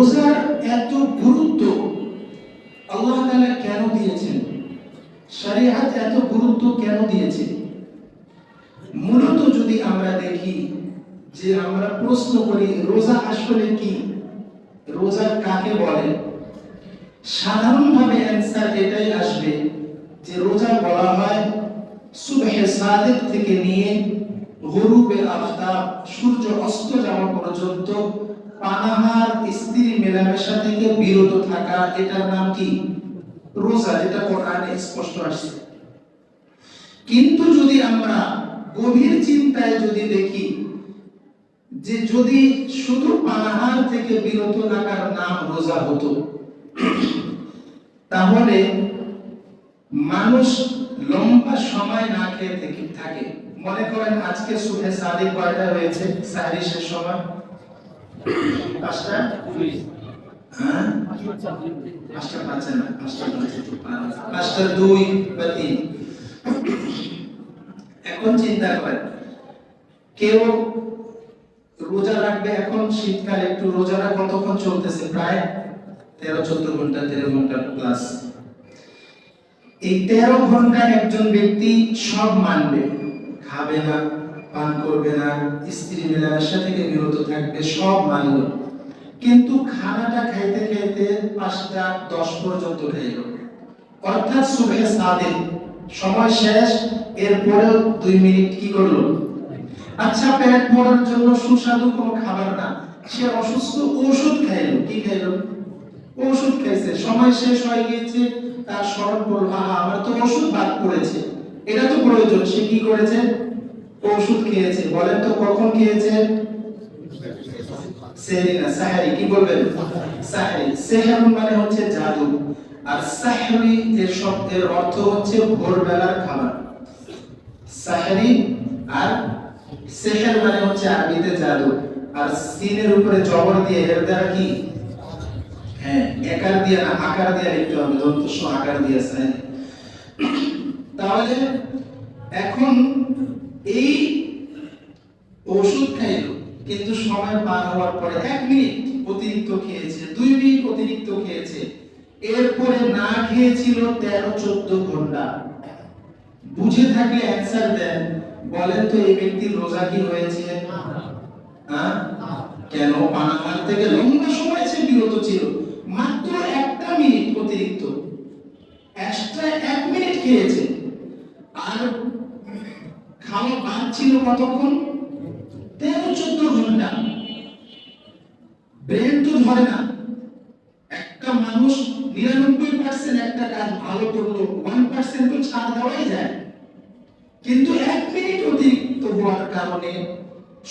রোজার এত গুরুত্ব আল্লাহ তাআলা কেন দিয়েছেন? শরীয়ত এত গুরুত্ব কেন দিয়েছে? মূলত যদি আমরা দেখি যে আমরা প্রশ্ন করি রোজা আসলে কি, রোজা কাকে বলে, সাধারণভাবে অ্যানসার এটাই আসবে যে রোজা বলা হয় সুবহে সাদিক থেকে নিয়ে গুরুবে আফতাব, সূর্য অস্ত যাওয়া পর্যন্ত পানাহার স্ত্রী মেলামেশা থেকে বিরত থাকা, এটার নাম কি? রোজা। এটা কোরআনে স্পষ্ট আসছে। কিন্তু যদি আমরা গভীর চিন্তায় যদি দেখি যে যদি শুধু পানাহার থেকে বিরত থাকার নাম রোজা হতো, তাহলে মানুষ লম্বা সময় না খেয়ে থাকে। মনে করেন আজকে সুবহে সাদিক কয়টা হয়েছে? সাহরি শেষ সময় 5টা, হ্যাঁ 5টা পাচ্ছে না, 5টা 2 বা 3। এখন চিন্তা করেন কেউ রোজা রাখবে, এখন শীতকালে একটু রোজাটা কতক্ষণ চলতেছে? প্রায় 13-14 ঘন্টা, 13 ঘন্টা প্লাস। এই 13 ঘন্টা একজন ব্যক্তি সব মানবে, খাবে না, পান করবে না, স্ত্রী মেলামেশা থেকে বিরত থাকবে, সব মানল, কিন্তু খানাটা খাইতে খাইতে 5টা 10 পর্যন্ত খাইল, অর্থাৎ সুবহে সাদিক সময় শেষ, এরপরেও 2 মিনিট কি করলো? আচ্ছা, পেট ভরার জন্য সুস্বাদু কোনো খাবার না, সে অসুস্থ, ওষুধ খাইলো। কি খাইলো? ওষুধ খাইছে, সময় শেষ হয়ে গিয়েছে, তার স্মরণ পড়লো, আমার তো ওষুধ বাদ পড়েছে, এটা তো প্রয়োজন, সে কি করেছে? ওষুধ খেয়েছে। বলেন তো কখন খেয়েছে? সেহরি না, সাহরি। কি বলবেন? সাহরি। সেহর মানে হচ্ছে জাদু, আর সাহরি এর শব্দের অর্থ হচ্ছে ভোরবেলার খাবার। সাহরি আর সেহর মানে হচ্ছে আরবিতে জাদু, আর সিনের উপরে জবর দিয়ে এর দ্বারা কি, হ্যাঁ একার দিয়ে না আকার দিয়ে লিখতে হবে, দন্তস্ব আকার দিয়ে আছে। তাহলে এখন এই ওষুধ খাইলো, কিন্তু সময় পার হওয়ার পরে 1 মিনিট অতিরিক্ত খেয়েছে, 2 মিনিট অতিরিক্ত খেয়েছে, এরপরে না খেয়েছিল 13-14 ঘন্টা। বুঝে থাকলে অ্যানসার দেন। বলেন তো এই ব্যক্তির রোজা কি হয়েছে? হ্যাঁ, কেন? পানাহার থেকে লম্বা সময় সে বিরত ছিল, মাত্র 1টা মিনিট অতিরিক্ত, এক্সট্রা 1 মিনিট খেয়েছে, আর খাওয়া বাদ ছিল কতক্ষণ? 13-14 ঘন্টা। ব্রেন তো ধরে না। একটা মানুষ 99% একটা কাজ ভালো করলো, 1% তো ছাড় দেওয়াই যায়, কিন্তু 1 মিনিট অতিরিক্ত হওয়ার কারণে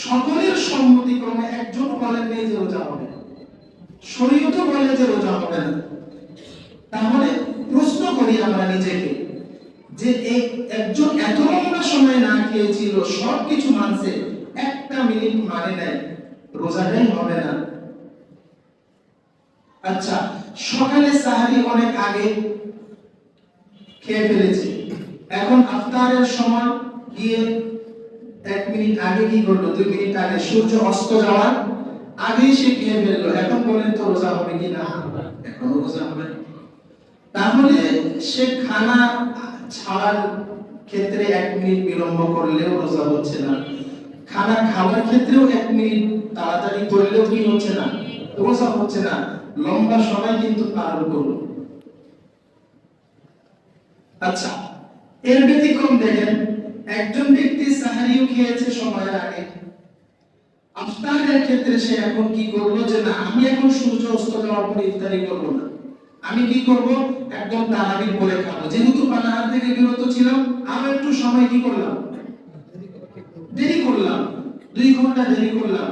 সকলের সম্মতিক্রমে একজন বলেন নেই যে রোজা হবে, শরীয়ত বলে যে রোজা হবে না। তাহলে প্রশ্ন করি আমরা নিজেকে যে একজন এত লম্বা সময় না খেয়েছিল, সবকিছু মানছে, 1টা মিনিট মানে নাই, রোজাটাই হবে না। আচ্ছা, সকালে সাহরি অনেক আগে খেয়ে ফেলেছে, এখন ইফতারের সময় গিয়ে 1 মিনিট আগে কি করলো? 2 মিনিট আগে, সূর্য অস্ত যাওয়ার আগেই সে খেয়ে ফেললো। এখন বলেন তো রোজা হবে কি না? এখন রোজা হবে। তাহলে সে খানা ছাড়ার ক্ষেত্রে 1 মিনিট বিলম্ব করলেও রোজা হচ্ছে না, খানা খাওয়ার ক্ষেত্রেও 1 মিনিট তাড়াতাড়ি করলেও কি হচ্ছে না? রোজা হচ্ছে না। লম্বা সময় কিন্তু পালন করলো। আচ্ছা, এর ব্যতিক্রম দেখেন, একজন ব্যক্তি সাহরিও খেয়েছে সময়ের আগে, ইফতারের ক্ষেত্রে সে এখন কি করলো? যে না, আমি এখন সূর্য অস্ত যাওয়ার পরে ইফতারি করব না, আমি কি করব? একদম তারাবির পরে খাবো। যেহেতু পানাহার থেকে বিরত ছিলাম, আরো একটু সময় কি করলাম? দেরি করলাম, 2 ঘন্টা দেরি করলাম।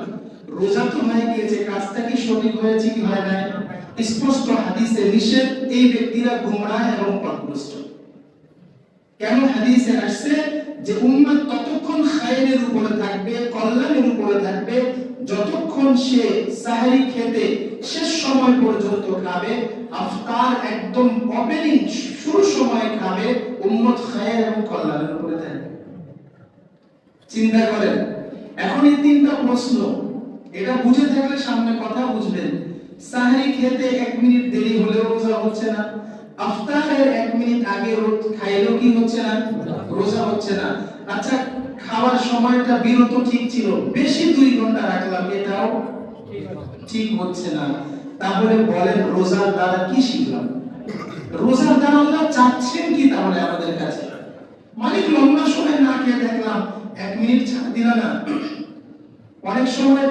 রোজা তো হয়ে গিয়েছে, কাজটা কি সঠিক হয়েছে কি হয় নাই? স্পষ্ট হাদিসে নিষেধ, এই ব্যক্তিরা গোমরাহ এবং পথভ্রষ্ট। কেন? হাদিসে আসছে যে উম্মত ততক্ষণ খায়রের উপরে থাকবে, কল্যাণের উপরে থাকবে, যতক্ষণ সে সাহরি খেতে শেষ সময় পর্যন্ত খাবে, ইফতার একদম ওপেনিং শুরু সময় খাবে, উম্মত খায়র এবং কল্যাণের উপরে থাকবে। চিন্তা করেন। এখন এই 3টা প্রশ্ন, এটা বুঝে থাকলে সামনে কথা বুঝবেন। খেতে 1 মিনিট দেরি হলেও রোজা হচ্ছে না, ইফতারের 1 মিনিট আগে খাইলেও কি হচ্ছে না, রোজা হচ্ছে না। আচ্ছা, খাওয়ার সময়টা বিরত ঠিক ছিল, বেশি 2 ঘন্টা রাখলাম, এটাও ঠিক হচ্ছে না। তাহলে বলেন রোজার দ্বারা কি শিখলাম? রোজার দ্বারা আল্লাহ চাচ্ছেন কি তাহলে আমাদের কাছে? মালিক লম্বা সময় না খেয়ে দেখলাম 1 মিনিট ছাড় দিলা না, অনেক সময়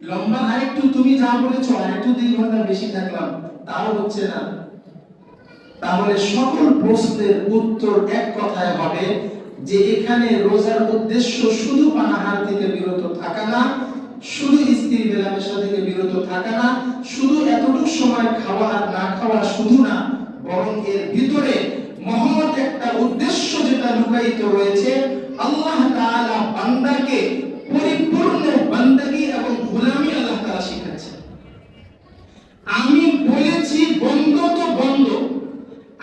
লম্বা আরেকটু তুমি যা বলেছো আরেকটু 2 ঘন্টা বেশি থাকলাম, তাও হচ্ছে না। তাহলে সকল প্রশ্নের উত্তর এক কথায় হবে যে এখানে রোজার উদ্দেশ্য শুধু পানাহার থেকে বিরত থাকা না, শুধু স্ত্রী মেলামেশা থেকে বিরত থাকা না, শুধু এতটুকু সময় খাওয়া আর না খাওয়া শুধু না, বরং এর ভিতরে মহৎ একটা উদ্দেশ্য যেটা লুকায়িত রয়েছে। আল্লাহ তাআলা বান্দাকে পরিপূর্ণ বান্দাগি এবং গোলামি আল্লাহ তাআলা শিখাচ্ছেন। আমি বলেছি বন্ধ তো বন্ধ,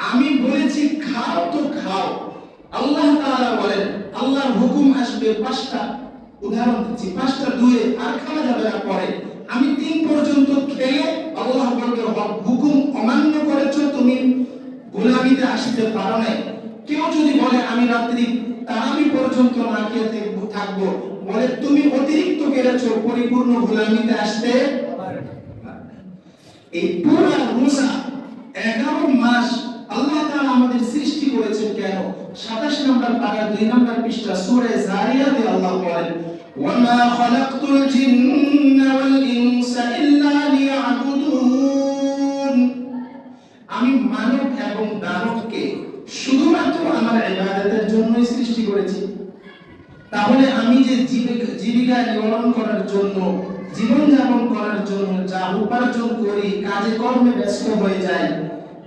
আমি বলেছি খাও তো খাও। আল্লাহ তাআলা বলেন আল্লাহর হুকুম আসবে 5টা, উদাহরণ দিচ্ছি 5টা দুয়ে আর খাওয়া যাবে না, পরে আমি 3 পর্যন্ত খেলে আল্লাহ বলবে হুকুম অমান্য করেছো, তুমি গোলামিতে আসতে পারো নাই। কেউ যদি বলে আমি রাত্রি তারাবি পর্যন্ত না খেয়ে থাকবো, বলে তুমি অতিরিক্ত করেছো, পরিপূর্ণ গোলামিতে আসতে পারো না। এই পুরো রোজা 11 মাস আল্লাহ তাআলা আমাদের সৃষ্টি করেছেন কেন? 27 নম্বর পারা 2 নম্বর পৃষ্ঠা সূরা জারিয়াতে আল্লাহ বলেন ওয়ামা খালাকতুল জিন্না ওয়াল ইনসা ইল্লা লিয়াবুদুন, আমি মানব এবং দানবকে শুধুমাত্র আমার ইবাদতের জন্যই সৃষ্টি করেছি। তাহলে আমি যে জীবিকা নির্বাহ করার জন্য, জীবন যাপন করার জন্য যা উপার্জন করি, কাজে কর্মে ব্যস্ত হয়ে যাই,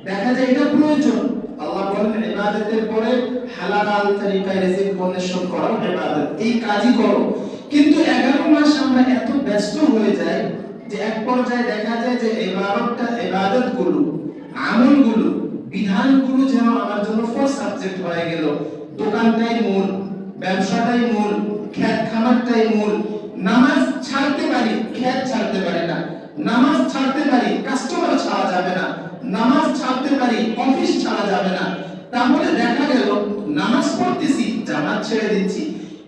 দেখা যায় এটা প্রয়োজন। আল্লাহ বলেন ইবাদতের পরে হালাল তরিকায় রিজিক অন্বেষণ করা ইবাদত, এই কাজই করো। কিন্তু 11 মাস আমরা এত ব্যস্ত হয়ে যাই যে এক পর্যায়ে দেখা যায় যে ইবাদতগুলো, আমলগুলো, বিধানগুলো যেন আমার জন্য ফোর্স সাবজেক্ট হয়ে গেল। দোকানটাই মূল, ব্যবসাটাই মূল, খেত খামারটাই মূল। নামাজ ছাড়তে পারি, খেত ছাড়তে পারি না। নামাজ ছাড়তে পারি, কাস্টমার ছাড়া যাবে না। নামাজ ছাড়তে পারি, অফিস ছাড়া যাবে না। তাহলে দেখা গেল নামাজ পড়তেছি, জামাত ছেড়ে দিচ্ছি।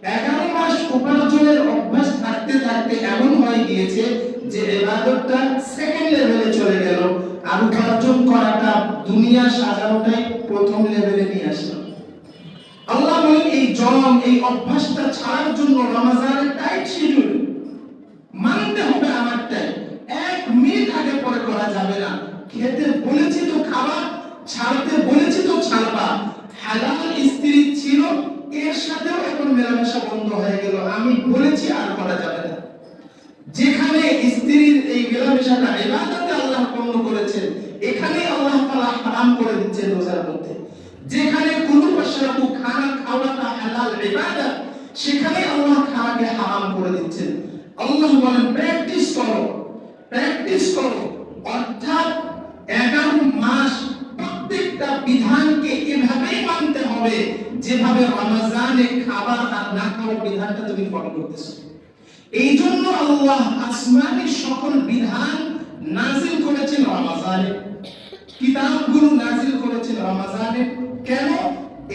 11 মাস উপার্জনের অভ্যাস থাকতে থাকতে এমন হয়ে গিয়েছে যে ইবাদতটা সেকেন্ড লেভেলে চলে গেল, আর উপার্জন করাটা, দুনিয়া সাজানোটাই প্রথম লেভেলে নিয়ে আসলো। আল্লাহ বলেন এই এই অভ্যাসটা ছাড়ার জন্য রমজানের টাইট শিডিউল মানতে হবে। আমারটাই 1 মিনিট আগে পরে করা যাবে না। খেতে বলেছি তো খাওয়া, ছাড়তে বলেছি তো ছাড়বা। হালাল স্ত্রী ছিল, এর সাথেও এখন মেলামেশা বন্ধ হয়ে গেল, আমি বলেছি আর করা যাবে না। যেখানে স্ত্রীর এই মেলামেশাটা ইবাদতে আল্লাহ পূর্ণ করেছেন, এখানে আল্লাহ তাআলা হারাম করে দিচ্ছেন রোজার মধ্যে। যেখানে কুলু ওয়াশরাবু, খানা খাওয়াটা হালাল ইবাদত, সেখানে আল্লাহ খানাকে হারাম করে দিচ্ছেন। আল্লাহ বলেন প্র্যাকটিস করো, প্র্যাকটিস করো। অর্থাৎ 11 মাস প্রত্যেকটা বিধানকে এভাবেই মানতে হবে যেভাবে রমজানে খাবার আর না খাওয়ার বিধানটা তুমি ফলো করতেছো। এই জন্য আল্লাহ আসমানি সকল বিধান নাযিল করেছেন রমজানে, কিতাবগুলো নাযিল করেছেন রমজানে। কেন?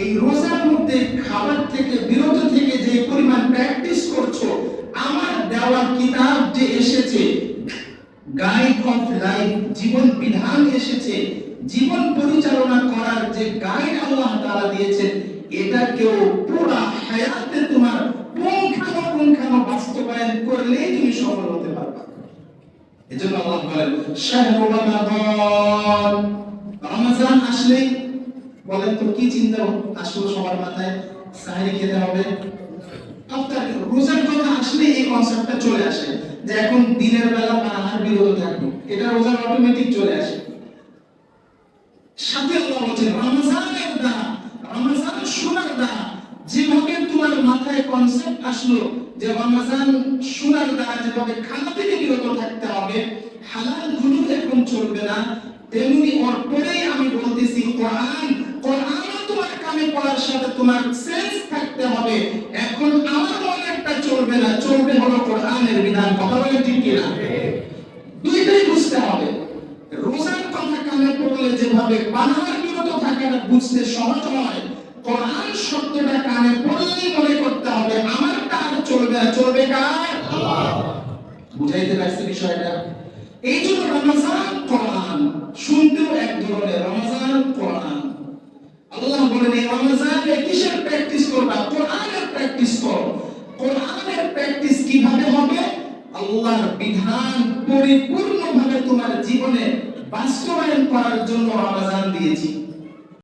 এই রোজার মধ্যে খাবার থেকে বিরত থেকে যে পরিমাণ প্র্যাকটিস করছো, আমার দেওয়া কিতাব যে এসেছে, গাইড অফ লাইফ, জীবন বিধান এসেছে, জীবন পরিচালনা করার যে গাইড আল্লাহ তাআলা দিয়েছেন, এটাকেও পুরো হায়াতে তোমার পুঙ্খানুপুঙ্খানু বাস্তবায়ন করলেই তুমি সফল হতে পারবে। এজন্য আল্লাহ বলেন শাহরু রমাদান, রমজান আসলেই বলেন তো কি চিন্তা আসলো সবার মাথায়? সাহরি খেতে হবে। আপনার রোজার কথা আসলে এই কনসেপ্টটা চলে আসে যে এখন দিনের বেলা পানাহার বিরত থাকবো, এটা রোজার অটোমেটিক চলে আসে। সাথে আল্লাহ বলেন রমজানের দ্বারা, রমজান শোনার দ্বারা যেভাবে তোমার মাথায় কনসেপ্ট আসলো যে রমজান শোনার দ্বারা যেভাবে খানা থেকে বিরত থাকতে হবে, হালাল গুলো এখন চলবে না, তেমনি ওর পরেই আমি বলতেছি কোরআন, কোরআনও তোমার কানে পড়ার সাথে তোমার সেন্স থাকতে হবে। এখন আমার মনেরটা চলবে না, চলবে হলো কোরআনের বিধান। কথা বলে ঠিক কিনা? দুইটাই বুঝতে হবে। হবে, পানাহার বিরত থাকাটা বুঝতে সহজ হয়। কোরআন শব্দটা কানে পড়লেই মনে করতে হবে আমারটা আর চলবে না, চলবে কার? বুঝাইতে পারছি বিষয়টা? এই জন্য রমজান কোরআন শুনতেও এক ধরনের, রমজান কোরআন। আল্লাহ বলেন এই রমজানে কিসের প্র্যাকটিস করবা? কোরআনের প্র্যাকটিস করো। কোরআনের প্র্যাকটিস কিভাবে হবে? আল্লাহর বিধান পরিপূর্ণভাবে তোমার জীবনে বাস্তবায়ন করার জন্য রমজান দিয়েছি।